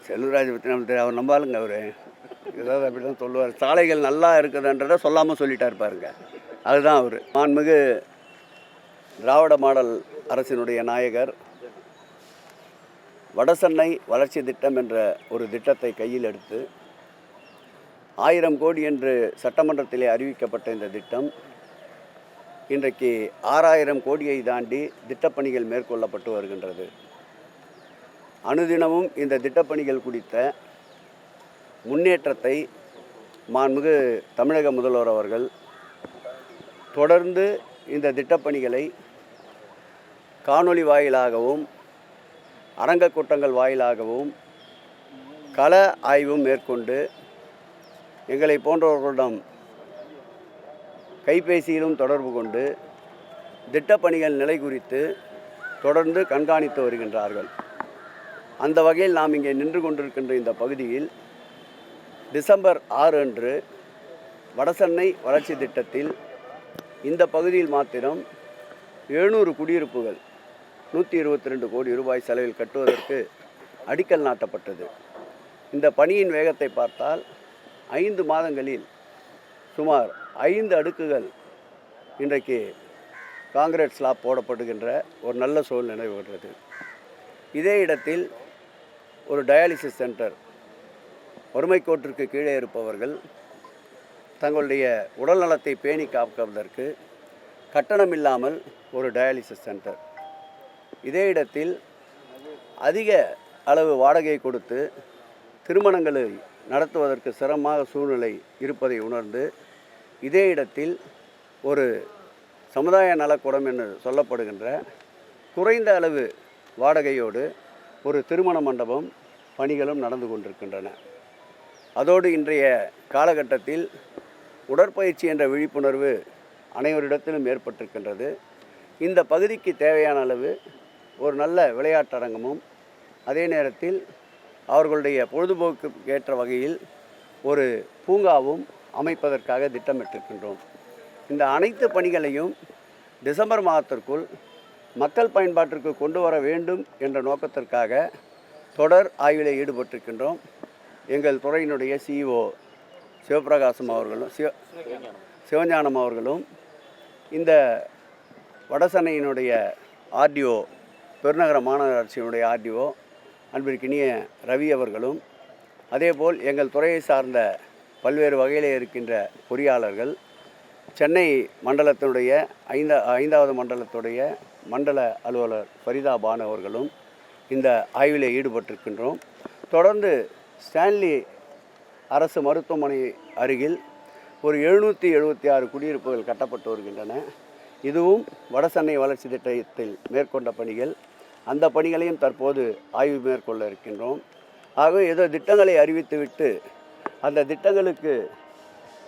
செல்வராஜ் பற்றி நமக்கு தெரியும். அவர் நம்பாளுங்க. அவர் ஏதாவது அப்படி தான் சொல்லுவார். சாலைகள் நல்லா இருக்குதுன்றதை சொல்லாமல் சொல்லிட்டா இருப்பாருங்க. அதுதான் அவர். மாண்புமிகு திராவிட மாடல் அரசினுடைய நாயகர் வடசென்னை வளர்ச்சி திட்டம் என்ற ஒரு திட்டத்தை கையில் எடுத்து 1000 கோடி என்று சட்டமன்றத்திலே அறிவிக்கப்பட்ட இந்த திட்டம் இன்றைக்கு 6000 கோடியை தாண்டி திட்டப்பணிகள் மேற்கொள்ளப்பட்டு வருகின்றது. அனுதினமும் இந்த திட்டப்பணிகள் குறித்த முன்னேற்றத்தை மாண்புமிகு தமிழக முதல்வர் அவர்கள் தொடர்ந்து இந்த திட்டப்பணிகளை காணொளி வாயிலாகவும் அரங்க கூட்டங்கள் வாயிலாகவும் கள ஆய்வும் மேற்கொண்டு எங்களை போன்றவர்களிடம் கைபேசியிலும் தொடர்பு கொண்டு திட்டப்பணிகள் நிலை குறித்து தொடர்ந்து கண்காணித்து வருகின்றார்கள். அந்த வகையில் நாம் இங்கே நின்று கொண்டிருக்கின்ற இந்த பகுதியில் டிசம்பர் 6 அன்று வடசென்னை வளர்ச்சி திட்டத்தில் இந்த பகுதியில் மாத்திரம் 700 குடியிருப்புகள் 122 கோடி ரூபாய் செலவில் கட்டுவதற்கு அடிக்கல் நாட்டப்பட்டது. இந்த பணியின் வேகத்தை பார்த்தால் 5 மாதங்களில் சுமார் 5 அடுக்குகள் இன்றைக்கு காங்கிரீட் ஸ்லாப் போடப்படுகின்ற ஒரு நல்ல சூழ்நிலை நினைவுகிறது. இதே இடத்தில் ஒரு டயாலிசிஸ் சென்டர், வறுமைக்கோட்டிற்கு கீழே இருப்பவர்கள் தங்களுடைய உடல் நலத்தை பேணி காப்பதற்கு கட்டணம் இல்லாமல் ஒரு டயாலிசிஸ் சென்டர். இதே இடத்தில் அதிக அளவு வாடகை கொடுத்து திருமணங்களை நடத்துவதற்கு சிரமமாக சூழ்நிலை இருப்பதை உணர்ந்து இதே இடத்தில் ஒரு சமுதாய நலக்கூடம் என்று சொல்லப்படுகின்ற குறைந்த அளவு வாடகையோடு ஒரு திருமண மண்டபம் பணிகளும் நடந்து கொண்டிருக்கின்றன. அதோடு இன்றைய காலகட்டத்தில் உடற்பயிற்சி என்ற விழிப்புணர்வு அனைவரிடத்திலும் ஏற்பட்டிருக்கின்றது. இந்த பகுதிக்கு தேவையான அளவு ஒரு நல்ல விளையாட்டரங்கமும் அதே நேரத்தில் அவர்களுடைய பொழுதுபோக்கு ஏற்ற வகையில் ஒரு பூங்காவும் அமைப்பதற்காக திட்டமிட்டிருக்கின்றோம். இந்த அனைத்து பணிகளையும் டிசம்பர் மாதத்திற்குள் மக்கள் பயன்பாட்டிற்கு கொண்டு வர வேண்டும் என்ற நோக்கத்திற்காக தொடர் ஆய்வில் ஈடுபட்டிருக்கின்றோம். எங்கள் துறையினுடைய CEO சிவபிரகாசம் அவர்களும் சிவஞானம் அவர்களும் இந்த வடசென்னையினுடைய RDO பெருநகர மாநகராட்சியினுடைய RDO அன்பிற்கினிய ரவி அவர்களும் அதேபோல் எங்கள் துறையை சார்ந்த பல்வேறு வகையிலே இருக்கின்ற பொறியாளர்கள் சென்னை மண்டலத்தினுடைய 5வது மண்டலத்துடைய மண்டல அலுவலர் ஃபரிதா பானு அவர்களும் இந்த ஆய்வில் ஈடுபட்டிருக்கின்றோம். தொடர்ந்து ஸ்டான்லி அரசு மருத்துவமனை அருகில் ஒரு 776 குடியிருப்புகள் கட்டப்பட்டு வருகின்றன. இதுவும் வடசென்னை வளர்ச்சி திட்டத்தில் மேற்கொண்ட பணிகள். அந்த பணிகளையும் தற்போது ஆய்வு மேற்கொள்ள இருக்கின்றோம். ஆகவே ஏதோ திட்டங்களை அறிவித்துவிட்டு அந்த திட்டங்களுக்கு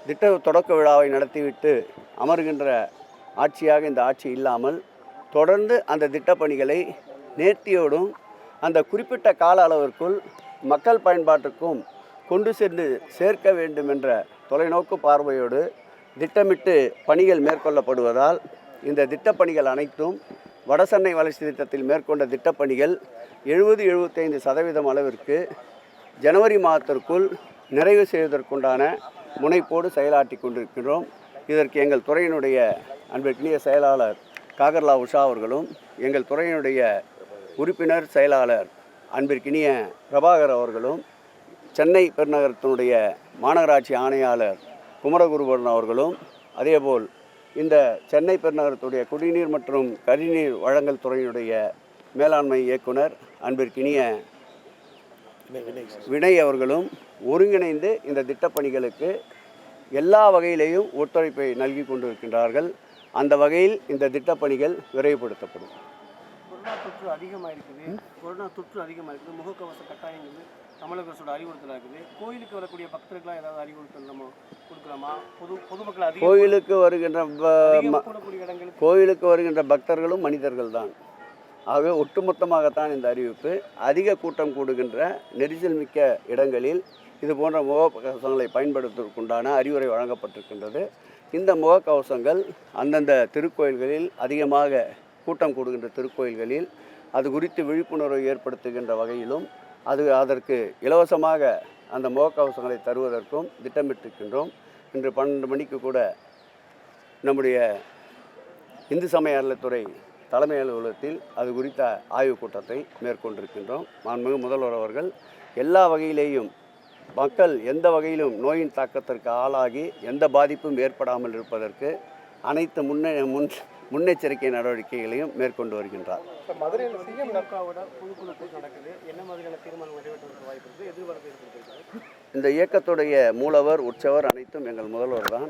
திட்ட தொடக்க விழாவை நடத்திவிட்டு அமர்கின்ற ஆட்சியாக இந்த ஆட்சி இல்லாமல் தொடர்ந்து அந்த திட்டப்பணிகளை நேர்த்தியோடும் அந்த குறிப்பிட்ட கால அளவிற்குள் மக்கள் பயன்பாட்டுக்கும் கொண்டு சென்று சேர்க்க வேண்டும் என்ற தொலைநோக்கு பார்வையோடு திட்டமிட்டு பணிகள் மேற்கொள்ளப்படுவதால் இந்த திட்டப்பணிகள் அனைத்தும் வடசென்னை வளர்ச்சி திட்டத்தில் மேற்கொண்ட திட்டப்பணிகள் 70-75% அளவிற்கு ஜனவரி மாதத்திற்குள் நிறைவு செய்வதற்குண்டான முனைப்போடு செயலாற்றி கொண்டிருக்கிறோம். இதற்கு எங்கள் துறையினுடைய அன்பிற்கினிய செயலாளர் காகர்லா உஷா அவர்களும் எங்கள் துறையினுடைய உறுப்பினர் செயலாளர் அன்பிற்கினிய பிரபாகர் அவர்களும் சென்னை பெருநகரத்தினுடைய மாநகராட்சி ஆணையாளர் குமரகுருபரன் அவர்களும் அதேபோல் இந்த சென்னை பெருநகரத்துடைய குடிநீர் மற்றும் கழிநீர் வழங்கல் துறையினுடைய மேலாண்மை இயக்குனர் அன்பிற்கினிய வினய் அவர்களும் ஒருங்கிணைந்து இந்த திட்டப்பணிகளுக்கு எல்லா வகையிலேயும் ஒத்துழைப்பை நல்கி கொண்டிருக்கின்றார்கள். அந்த வகையில் இந்த திட்டப்பணிகள் விரைவுபடுத்தப்படும். கொரோனா தொற்று அதிகமாக இருக்குது. முகக்கவச கட்டாயங்கள் தமிழக அரசோட அறிவுறுத்தலாக இருக்குது. கோயிலுக்கு வரக்கூடிய பக்தர்களாக ஏதாவது அறிவுறுத்தல் நம்ம கொடுக்கலாமா? பொதுமக்கள் கோயிலுக்கு வருகின்ற பக்தர்களும் மனிதர்கள் தான். ஆகவே ஒட்டுமொத்தமாகத்தான் இந்த அறிவிப்பு. அதிக கூட்டம் கூடுகின்ற நெரிசல் மிக்க இடங்களில் இது போன்ற முகக்கவசங்களை பயன்படுத்துவதற்குண்டான அறிவுரை வழங்கப்பட்டிருக்கின்றது. இந்த முகக்கவசங்கள் அந்தந்த திருக்கோயில்களில் அதிகமாக கூட்டம் கூடுகின்ற திருக்கோயில்களில் அது குறித்து விழிப்புணர்வை ஏற்படுத்துகின்ற வகையிலும் அதற்கு இலவசமாக அந்த முகக்கவசங்களை தருவதற்கும் திட்டமிட்டிருக்கின்றோம். இன்று 12 மணிக்கு கூட நம்முடைய இந்து சமய அறநிலையத்துறை தலைமை அலுவலகத்தில் அது குறித்த ஆய்வுக் கூட்டத்தை மேற்கொண்டிருக்கின்றோம். மாண்புமிகு முதல்வர் அவர்கள் எல்லா வகையிலேயும் மக்கள் எந்த வகையிலும் நோயின் தாக்கத்திற்கு ஆளாகி எந்த பாதிப்பும் ஏற்படாமல் இருப்பதற்கு அனைத்து முன்னெச்சரிக்கை நடவடிக்கைகளையும் மேற்கொண்டு வருகின்றார். இந்த இயக்கத்துடைய மூலவர் உற்சவர் அனைத்தும் எங்கள் முதல்வர் தான்.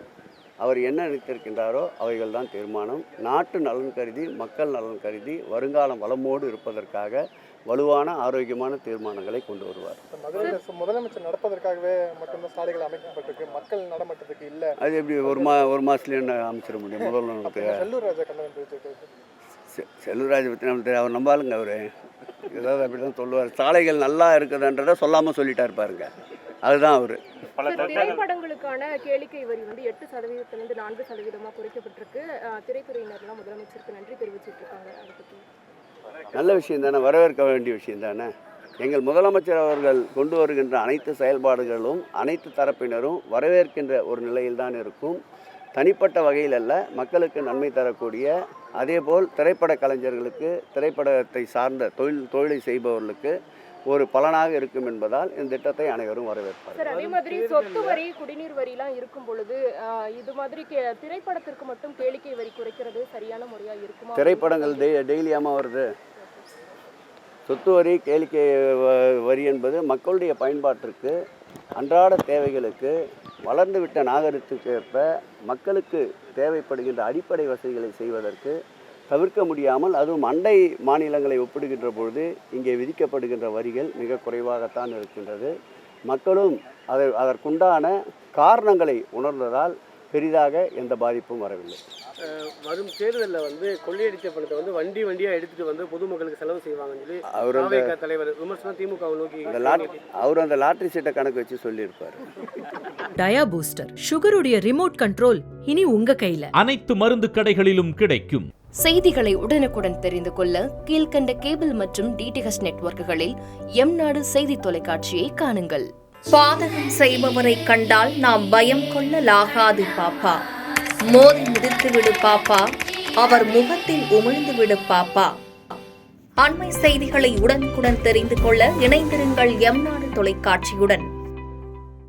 அவர் என்ன நினைத்திருக்கின்றாரோ அவைகள் தான் தீர்மானம். நாட்டு நலன் கருதி, மக்கள் நலன் கருதி, வருங்காலம் வளமோடு இருப்பதற்காக வலுவான ஆரோக்கியமான தீர்மானங்களை கொண்டு வருவார். முதலமைச்சர் நடப்பதற்காகவே மட்டும்தான் சாலைகள் அமைக்கப்பட்டிருக்கு, மக்கள் நடமாட்டத்துக்கு இல்லை. அது எப்படி ஒரு மாதத்துலேயே என்ன அமைச்சிட முடியும்? முதல்வர் செல்லூர் ராஜா செல்லூர் ராஜா பற்றி நமக்கு தெரியும். அவர் நம்பாளுங்க. அவர் ஏதாவது அப்படி தான் சொல்லுவார். சாலைகள் நல்லா இருக்குதுன்றதை சொல்லாமல் சொல்லிட்டார் பாருங்க. அதுதான் அவர். திரைப்படங்களுக்கான கேளிக்கை வரி 8% 4% குறைக்கப்பட்டிருக்கு. திரைத்துறையினர்லாம் முதலமைச்சருக்கு நன்றி தெரிவிச்சிட்டு இருக்காங்க. அதை பற்றி நல்ல விஷயம் தானே, வரவேற்க வேண்டிய விஷயம் தானே. எங்கள் முதலமைச்சர் அவர்கள் கொண்டு வருகின்ற அனைத்து செயல்பாடுகளும் அனைத்து தரப்பினரும் வரவேற்கின்ற ஒரு நிலையில்தான் இருக்கும். தனிப்பட்ட வகையில் அல்ல, மக்களுக்கு நன்மை தரக்கூடிய, அதேபோல் திரைப்பட கலைஞர்களுக்கு, திரைப்படத்தை சார்ந்த தொழிலை செய்பவர்களுக்கு ஒரு பலனாக இருக்கும் என்பதால் இந்த திட்டத்தை அனைவரும் வரவேற்பார். சார், அதே மாதிரி சொத்து வரி, குடிநீர் வரிலாம் இருக்கும் பொழுது இது மாதிரி திரைப்படத்திற்கு மட்டும் கேளிக்கை வரி குறைக்கிறது சரியான முறையாக இருக்குமா? திரைப்படங்கள் டெய்லியாமல் வருது. சொத்து வரி, கேளிக்கை வரி என்பது மக்களுடைய பயன்பாட்டிற்கு, அன்றாட தேவைகளுக்கு, வளர்ந்துவிட்ட நாகரிகத்துக்கு ஏற்ப மக்களுக்கு தேவைப்படுகின்ற அடிப்படை வசதிகளை செய்வதற்கு தவிர்க்க முடியாமல், அதுவும் அண்டை மாநிலங்களை ஒப்பிடுகின்ற பொழுது இங்கே விதிக்கப்படுகின்ற வரிகள் மிக குறைவாகத்தான் இருக்கின்றது. மக்களும் அதற்குண்டான காரணங்களை உணர்ந்ததால் பெரிதாக எந்த பாதிப்பும் வரவில்லை. வரும் தேர்தலில் கொள்ளையடித்த பணத்தை வண்டியாக எடுத்துகிட்டு பொதுமக்களுக்கு செலவு செய்வாங்கன்னு சொல்லி அவர் தலைவர் விமர்சனம் திமுக நோக்கி அவர் அந்த லாட்டரி சீட்டை கணக்கு வச்சு சொல்லியிருப்பார். டயா பூஸ்டர், சுகருடைய ரிமோட் கண்ட்ரோல் இனி உங்க கையில. அனைத்து மருந்து கடைகளிலும் கிடைக்கும். செய்திகளை உடனுக்குடன் தெரிந்து கொள்ள கீழ்க்கண்ட கேபிள் மற்றும் டிடிஎச் நெட்வொர்க்குகளில் எம்நாடு செய்தி தொலைக்காட்சியை காணுங்கள். பாதகம் செய்பவரை கண்டால் நாம் பயம் கொள்ளலாகாது பாப்பா. மோதி மிதித்துவிடு பாப்பா, அவர் முகத்தில் உமிழ்ந்துவிடு பாப்பா. அண்மை செய்திகளை உடனுக்குடன் தெரிந்து கொள்ள இணைந்திருங்கள் எம்நாடு தொலைக்காட்சியுடன்.